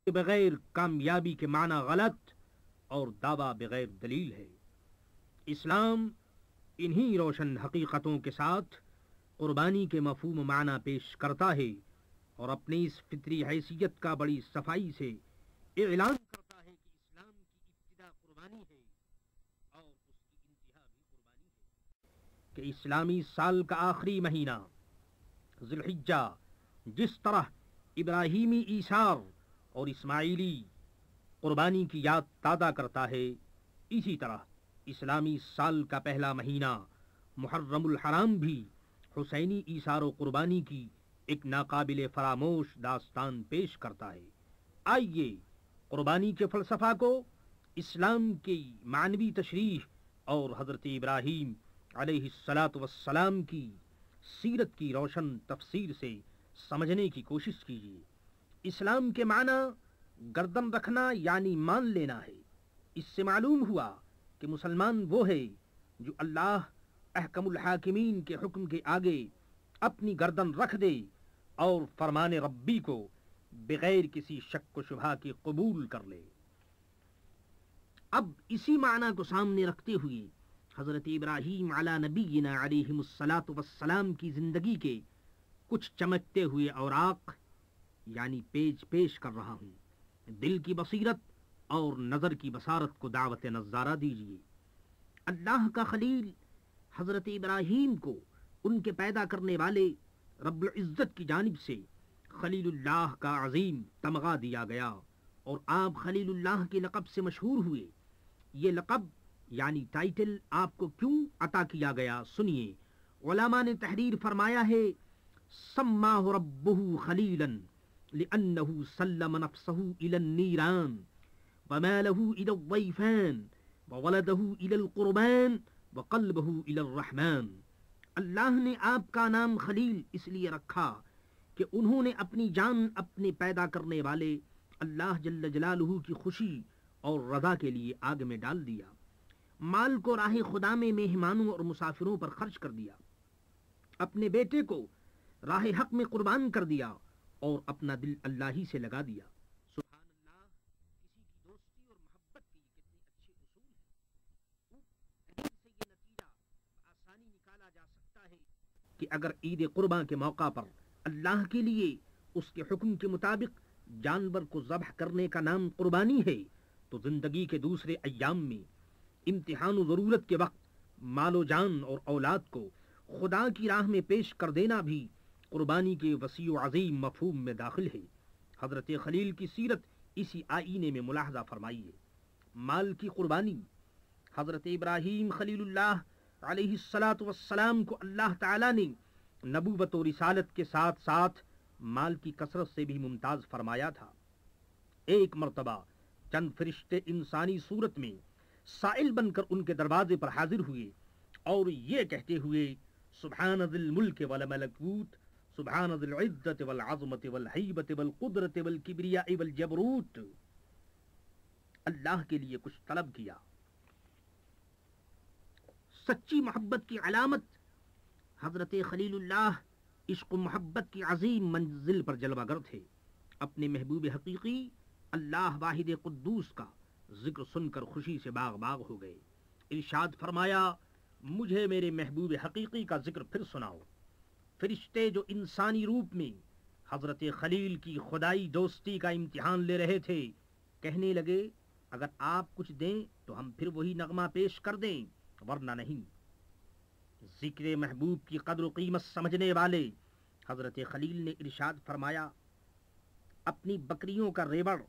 بغیر کامیابی کے معنی غلط اور دعویٰ بغیر دلیل ہے۔ اسلام انہی روشن حقیقتوں کے ساتھ قربانی کے مفہوم و معنی پیش کرتا ہے اور اپنی اس فطری حیثیت کا بڑی صفائی سے اعلان کرتا ہے کہ اسلام کی ابتدا قربانی ہے اور اس کی انتہا بھی قربانی ہے، کہ اسلامی سال کا آخری مہینہ ذی الحجہ جس طرح ابراہیمی ایثار اور اسماعیلی قربانی کی یاد تازہ کرتا ہے، اسی طرح اسلامی سال کا پہلا مہینہ محرم الحرام بھی حسینی ایثار و قربانی کی ایک ناقابل فراموش داستان پیش کرتا ہے۔ آئیے قربانی کے فلسفہ کو اسلام کی معنوی تشریح اور حضرت ابراہیم علیہ السلام کی سیرت کی روشن تفسیر سے سمجھنے کی کوشش کیجیے۔ اسلام کے معنی گردن رکھنا یعنی مان لینا ہے۔ اس سے معلوم ہوا کہ مسلمان وہ ہے جو اللہ احکم الحاکمین کے حکم کے آگے اپنی گردن رکھ دے اور فرمان ربی کو بغیر کسی شک و شبہ کے قبول کر لے۔ اب اسی معنی کو سامنے رکھتے ہوئے حضرت ابراہیم علی نبینا علیہ السلام کی زندگی کے کچھ چمکتے ہوئے اوراق یعنی پیج پیش کر رہا ہوں۔ دل کی بصیرت اور نظر کی بصارت کو دعوت نظارہ دیجیے۔ اللہ کا خلیل حضرت ابراہیم کو ان کے پیدا کرنے والے رب العزت کی جانب سے خلیل اللہ کا عظیم تمغہ دیا گیا اور آپ خلیل اللہ کے لقب سے مشہور ہوئے۔ یہ لقب یعنی ٹائٹل آپ کو کیوں عطا کیا گیا سنیے۔ علماء نے تحریر فرمایا ہے سماہ ربہ خلیلا لأنہ سلم نفسہ الی النیران ومالہ الی الضیفان وولدہ الی القربان وقلبہ الی الرحمن۔ اللہ نے آپ کا نام خلیل اس لیے رکھا کہ انہوں نے اپنی جان اپنے پیدا کرنے والے اللہ جل جلالہ کی خوشی اور رضا کے لیے آگ میں ڈال دیا، مال کو راہ خدا میں مہمانوں اور مسافروں پر خرچ کر دیا، اپنے بیٹے کو راہ حق میں قربان کر دیا اور اپنا دل اللہ ہی سے لگا دیا۔ سبحان اللہ، کسی کی دوستی اور محبت کے یہ کتنے اچھے اصول ہیں۔ حدیث سے یہ نتیجہ بآسانی نکالا جا سکتا ہے کہ اگر عید قرباں کے موقع پر اللہ کے لیے اس کے حکم کے مطابق جانور کو ذبح کرنے کا نام قربانی ہے تو زندگی کے دوسرے ایام میں امتحان و ضرورت کے وقت مال و جان اور اولاد کو خدا کی راہ میں پیش کر دینا بھی قربانی کے وسیع و عظیم مفہوم میں داخل ہے۔ حضرت خلیل کی سیرت اسی آئینے میں ملاحظہ فرمائیے۔ مال کی قربانی، حضرت ابراہیم خلیل اللہ علیہ السلام کو اللہ تعالی نے نبوت و رسالت کے ساتھ ساتھ مال کی کثرت سے بھی ممتاز فرمایا تھا۔ ایک مرتبہ چند فرشتے انسانی صورت میں سائل بن کر ان کے دروازے پر حاضر ہوئے اور یہ کہتے ہوئے سبحان ذی الملک والملکوت سبحان ذی العزت والعظمت والہیبت والقدرت والکبریاء والجبروت، اللہ کے لیے کچھ طلب کیا۔ سچی محبت کی علامت حضرت خلیل اللہ عشق و محبت کی عظیم منزل پر جلوہ گر تھے۔ اپنے محبوب حقیقی اللہ واحد قدوس کا ذکر سن کر خوشی سے باغ باغ ہو گئے۔ ارشاد فرمایا مجھے میرے محبوب حقیقی کا ذکر پھر سناؤ۔ فرشتے جو انسانی روپ میں حضرت خلیل کی خدائی دوستی کا امتحان لے رہے تھے کہنے لگے اگر آپ کچھ دیں تو ہم پھر وہی نغمہ پیش کر دیں ورنہ نہیں۔ ذکر محبوب کی قدر و قیمت سمجھنے والے حضرت خلیل نے ارشاد فرمایا اپنی بکریوں کا ریوڑ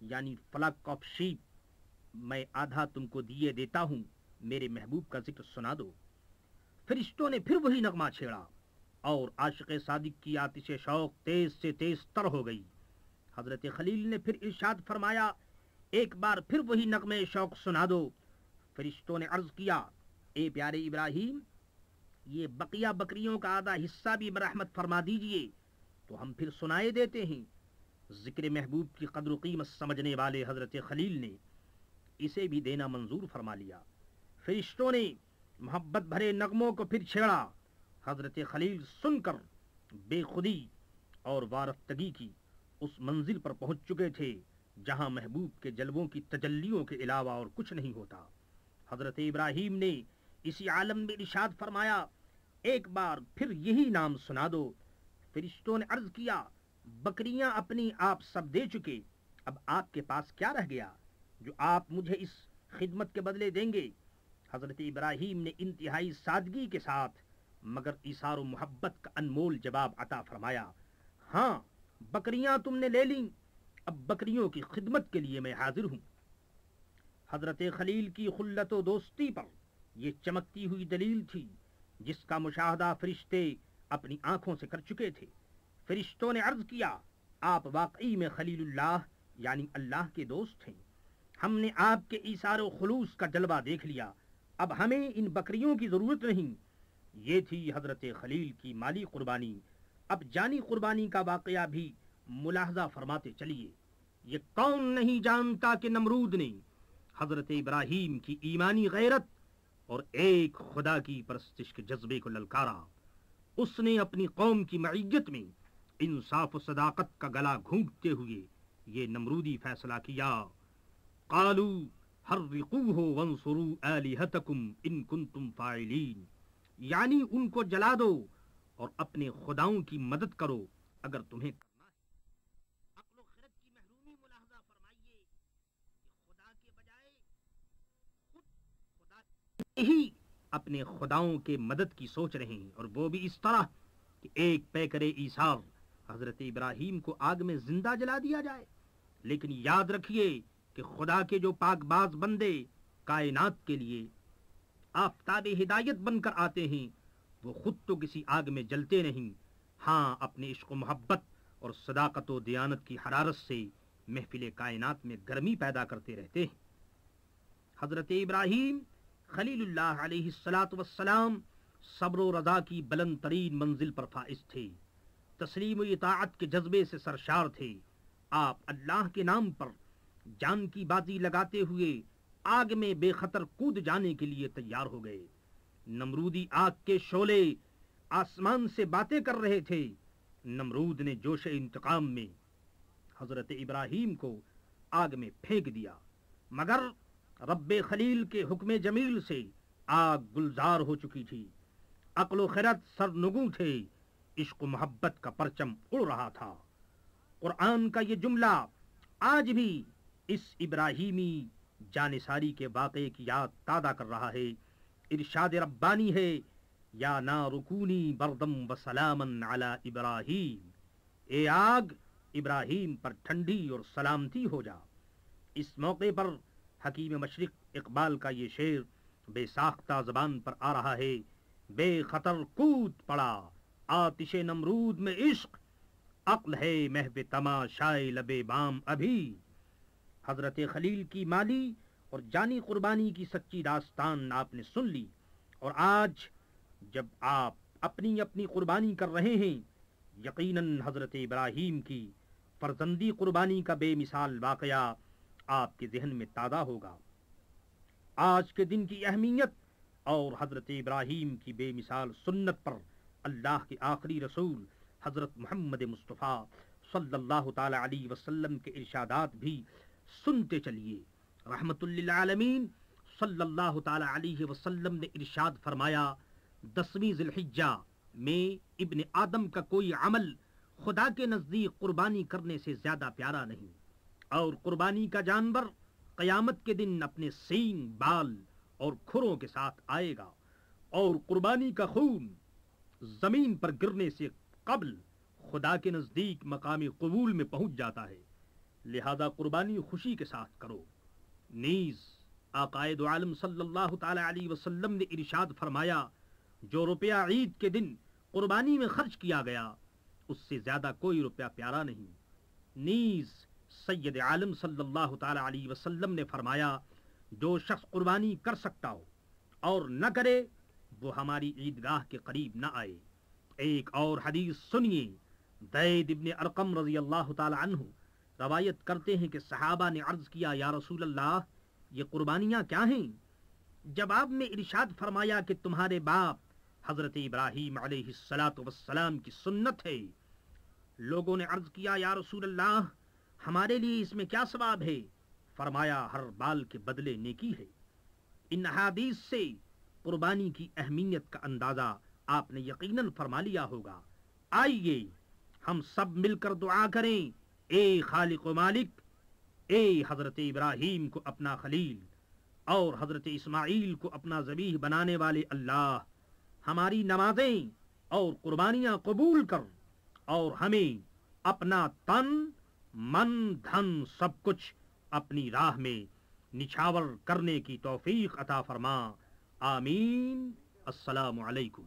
یعنی فلک آف شیپ میں آدھا تم کو دیے دیتا ہوں، میرے محبوب کا ذکر سنا دو۔ فرشتوں نے پھر وہی نغمہ چھیڑا اور عاشق صادق کی آتش شوق تیز سے تیز تر ہو گئی۔ حضرت خلیل نے پھر ارشاد فرمایا ایک بار پھر وہی نغمے شوق سنا دو۔ فرشتوں نے عرض کیا اے پیارے ابراہیم یہ بقیہ بکریوں کا آدھا حصہ بھی مرحمت فرما دیجئے تو ہم پھر سنائے دیتے ہیں۔ ذکر محبوب کی قدر و قیمت سمجھنے والے حضرت خلیل نے اسے بھی دینا منظور فرما لیا۔ فرشتوں نے محبت بھرے نغموں کو پھر چھیڑا۔ حضرت خلیل سن کر بے خودی اور وارفتگی کی اس منزل پر پہنچ چکے تھے جہاں محبوب کے جلووں کی تجلیوں کے علاوہ اور کچھ نہیں ہوتا۔ حضرت ابراہیم نے اسی عالم میں ارشاد فرمایا، ایک بار پھر یہی نام سنا دو۔ فرشتوں نے عرض کیا، بکریاں اپنی آپ سب دے چکے، اب آپ کے پاس کیا رہ گیا جو آپ مجھے اس خدمت کے بدلے دیں گے؟ حضرت ابراہیم نے انتہائی سادگی کے ساتھ مگر ایثار و محبت کا انمول جواب عطا فرمایا، ہاں بکریاں تم نے لے لیں، اب بکریوں کی خدمت کے لیے میں حاضر ہوں۔ حضرت خلیل کی خلت و دوستی پر یہ چمکتی ہوئی دلیل تھی جس کا مشاہدہ فرشتے اپنی آنکھوں سے کر چکے تھے۔ فرشتوں نے عرض کیا، آپ واقعی میں خلیل اللہ یعنی اللہ کے دوست ہیں، ہم نے آپ کے ایثار و خلوص کا جلوہ دیکھ لیا، اب ہمیں ان بکریوں کی ضرورت نہیں۔ یہ تھی حضرت خلیل کی مالی قربانی۔ اب جانی قربانی کا واقعہ بھی ملاحظہ فرماتے چلیے۔ یہ کون نہیں جانتا کہ نمرود نے حضرت ابراہیم کی ایمانی غیرت اور ایک خدا کی پرستش کے جذبے کو للکارا۔ اس نے اپنی قوم کی معیت میں انصاف و صداقت کا گلا گھونٹتے ہوئے یہ نمرودی فیصلہ کیا، قالوا حرقوہ وانصروا آلہتکم ان کنتم فاعلین، یعنی ان کو جلا دو اور اپنے خداؤں کی مدد کرو اگر تمہیں کرنا ہے۔ عقل و خرد کی محرومی ملاحظہ فرمائیے کہ خدا کے بجائے خود خدا ہی اپنے خداؤں کے مدد کی سوچ رہے ہیں، اور وہ بھی اس طرح کہ ایک پیکرے ایثار حضرت ابراہیم کو آگ میں زندہ جلا دیا جائے۔ لیکن یاد رکھیے کہ خدا کے جو پاک باز بندے کائنات کے لیے آفتاب ہدایت بن کر آتے ہیں وہ خود تو کسی آگ میں جلتے نہیں، ہاں اپنے عشق و محبت اور صداقت و دیانت کی حرارت سے محفل کائنات میں گرمی پیدا کرتے رہتے ہیں۔ حضرت ابراہیم خلیل اللہ علیہ السلام صبر و رضا کی بلند ترین منزل پر فائز تھے، تسلیم و اطاعت کے جذبے سے سرشار تھے۔ آپ اللہ کے نام پر جان کی بازی لگاتے ہوئے آگ میں بے خطر کود جانے کے لیے تیار ہو گئے۔ نمرودی آگ کے شعلے آسمان سے باتیں کر رہے تھے۔ نمرود نے جوش انتقام میں حضرت ابراہیم کو آگ میں پھینک دیا، مگر رب خلیل کے حکم جمیل سے آگ گلزار ہو چکی تھی۔ عقل و خرد سرنگوں تھے، عشق و محبت کا پرچم اڑ رہا تھا۔ قرآن کا یہ جملہ آج بھی اس ابراہیمی جانثاری کے واقعے کی یاد تازہ کر رہا ہے۔ ارشاد ربانی ہے، یا نار کونی بردم وسلامن علی ابراہیم، اے آگ ابراہیم پر ٹھنڈی اور سلامتی ہو جا۔ اس موقع پر حکیم مشرق اقبال کا یہ شعر بے ساختہ زبان پر آ رہا ہے، بے خطر کود پڑا آتش نمرود میں عشق، عقل ہے محو تماشائے لبے بام ابھی۔ حضرت خلیل کی مالی اور جانی قربانی کی سچی داستان آپ نے سن لی، اور آج جب آپ اپنی اپنی قربانی کر رہے ہیں، یقیناً حضرت ابراہیم کی فرزندی قربانی کا بے مثال واقعہ آپ کے ذہن میں تازہ ہوگا۔ آج کے دن کی اہمیت اور حضرت ابراہیم کی بے مثال سنت پر اللہ کے آخری رسول حضرت محمد مصطفیٰ صلی اللہ تعالی علیہ وسلم کے ارشادات بھی سنتے چلیے۔ رحمت للعالمین صلی اللہ تعالی علیہ وسلم نے ارشاد فرمایا، 10ویں ذی الحجہ میں ابن آدم کا کوئی عمل خدا کے نزدیک قربانی کرنے سے زیادہ پیارا نہیں، اور قربانی کا جانور قیامت کے دن اپنے سینگ، بال اور کھروں کے ساتھ آئے گا، اور قربانی کا خون زمین پر گرنے سے قبل خدا کے نزدیک مقام قبول میں پہنچ جاتا ہے، لہذا قربانی خوشی کے ساتھ کرو۔ نیز آقائد عالم صلی اللہ تعالی علیہ وسلم نے ارشاد فرمایا، جو روپیہ عید کے دن قربانی میں خرچ کیا گیا اس سے زیادہ کوئی روپیہ پیارا نہیں۔ نیز سید عالم صلی اللہ تعالی علیہ وسلم نے فرمایا، جو شخص قربانی کر سکتا ہو اور نہ کرے وہ ہماری عیدگاہ کے قریب نہ آئے۔ ایک اور حدیث سنیے، زید ابن ارقم رضی اللہ تعالی عنہ روایت کرتے ہیں کہ صحابہ نے عرض کیا، یا رسول اللہ یہ قربانیاں کیا ہیں؟ جواب میں ارشاد فرمایا کہ تمہارے باپ حضرت ابراہیم علیہ السلام کی سنت ہے، لوگوں نے عرض کیا یا رسول اللہ ہمارے لیے اس میں کیا ثواب ہے؟ فرمایا ہر بال کے بدلے نیکی ہے۔ ان حدیث سے قربانی کی اہمیت کا اندازہ آپ نے یقیناً فرما لیا ہوگا۔ آئیے ہم سب مل کر دعا کریں، اے خالق و مالک، اے حضرت ابراہیم کو اپنا خلیل اور حضرت اسماعیل کو اپنا ذبیح بنانے والے اللہ، ہماری نمازیں اور قربانیاں قبول کر اور ہمیں اپنا تن من دھن سب کچھ اپنی راہ میں نچھاور کرنے کی توفیق عطا فرما، آمین۔ السلام علیکم۔